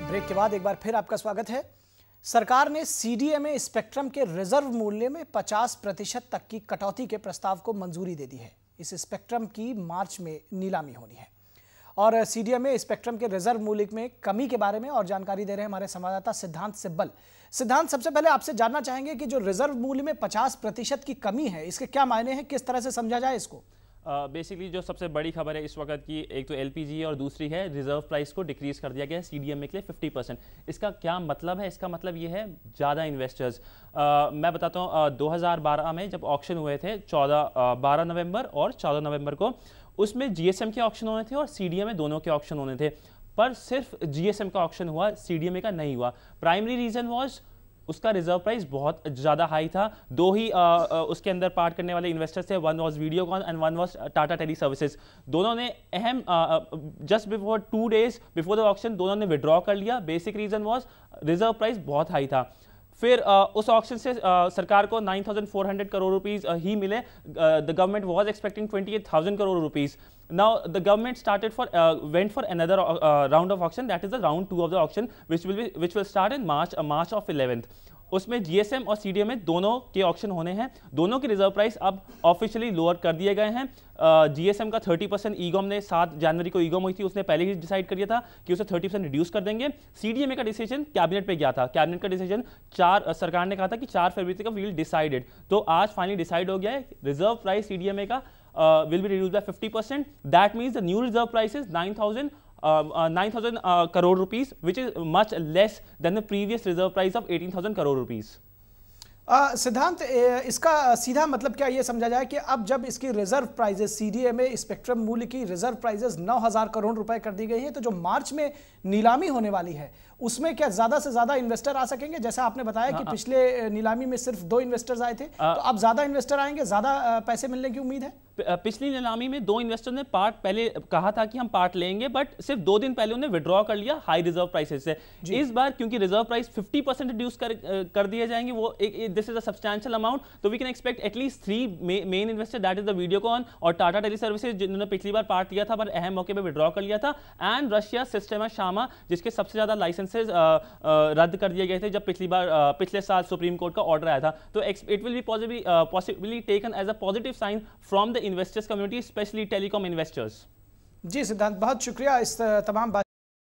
Break के बाद एक बार फिर आपका स्वागत है। सरकार ने सीडीएमए स्पेक्ट्रम के रिजर्व मूल्य में 50% तक की कटौती के प्रस्ताव को मंजूरी दे दी है। इस स्पेक्ट्रम की मार्च में नीलामी होनी है और सीडीएमए स्पेक्ट्रम के रिजर्व मूल्य में कमी के बारे में और जानकारी दे रहे हैं हमारे संवाददाता सिद्धांत सिब्बल। सिद्धांत, सबसे पहले आपसे जानना चाहेंगे कि जो रिजर्व मूल्य में 50% की कमी है, इसके क्या मायने हैं, किस तरह से समझा जाए इसको? बेसिकली जो सबसे बड़ी खबर है इस वक्त की, एक तो एलपीजी है और दूसरी है रिजर्व प्राइस को डिक्रीज कर दिया गया है सीडीएमए के लिए 50%। इसका क्या मतलब है? इसका मतलब ये है ज़्यादा इन्वेस्टर्स। मैं बताता हूँ, 2012 में जब ऑक्शन हुए थे 12 नवंबर और 14 नवंबर को, उसमें जीएसएम के ऑक्शन होने थे और सीडीएमए दोनों के ऑक्शन होने थे, पर सिर्फ जीएसएम का ऑक्शन हुआ, सीडीएमए का नहीं हुआ। प्राइमरी रीज़न वॉज उसका रिजर्व प्राइस बहुत ज़्यादा हाई था। दो ही उसके अंदर पार्ट करने वाले इन्वेस्टर्स थे, one was Videocon and one was Tata tele services. दोनों ने um just before 2 days before the auction दोनों ने विड्रॉ कर लिया। Basic reason was reserve price बहुत हाई था। फिर उस ऑक्शन से सरकार को 9,400 करोड़ रुपीस ही मिले। The government was expecting 28,000 crore rupees. Now the government went for another round of auction, that is the round 2 of the auction, which will start in March of 11th. उसमें GSM और CDMA दोनों के auction होने हैं। दोनों के reserve price अब officially lower कर दिए गए हैं। जीएसएम का 30% ईगॉम ने 7 जनवरी को ईगॉम हुई थी, उसने पहले ही डिसाइड कर दिया था कि उसे 30% रिड्यूस कर देंगे। सीडीएमए का डिसीजन कैबिनेट पे गया था। कैबिनेट का डिसीजन सरकार ने कहा था कि 4 फरवरी का वील डिसाइडेड, तो आज फाइनली डिसाइड हो गया है। रिजर्व प्राइस सीडीएमए का will be reduced by 50%. That means the new reserve price is 9,000 crore rupees, which is much less than the previous reserve price of 18,000 crore rupees. सिद्धांत, इसका सीधा मतलब क्या ये समझा जाए कि अब जब इसकी रिजर्व प्राइजेस, सीडीएमए स्पेक्ट्रम मूल्य की रिजर्व प्राइजेस 9,000 करोड़ रुपए कर दी गई है, तो जो मार्च में नीलामी होने वाली है उसमें क्या ज्यादा से ज्यादा इन्वेस्टर आ सकेंगे? जैसा आपने बताया कि पिछले नीलामी में सिर्फ 2 इन्वेस्टर्स आए थे, तो अब ज्यादा इन्वेस्टर आएंगे, ज्यादा पैसे मिलने की उम्मीद है? पिछली नीलामी में 2 इन्वेस्टर ने पार्ट पहले कहा था कि हम पार्ट लेंगे, बट सिर्फ 2 दिन पहले उन्हें विड्रॉ कर लिया हाई रिजर्व प्राइसेस से। इस बार क्योंकि रिजर्व प्राइस 50% रिड्यूस कर दिए जाएंगे, वो this is a substantial amount, तो we can expect at least 3 main investor, that is the Videocon और टाटा टेली सर्विसेज, जिन्होंने पिछली बार पार्ट लिया था पर अहम मौके पर विड्रॉ कर लिया था, एंड रशिया सिस्टम शामा, जिसके सबसे ज्यादा लाइसेंसेज रद्द कर दिए गए थे जब पिछले साल सुप्रीम कोर्ट का ऑर्डर आया था। तो it will be possibly taken as a positive sign from the investors community, especially telecom investors. जी सिद्धांत, बहुत शुक्रिया इस तमाम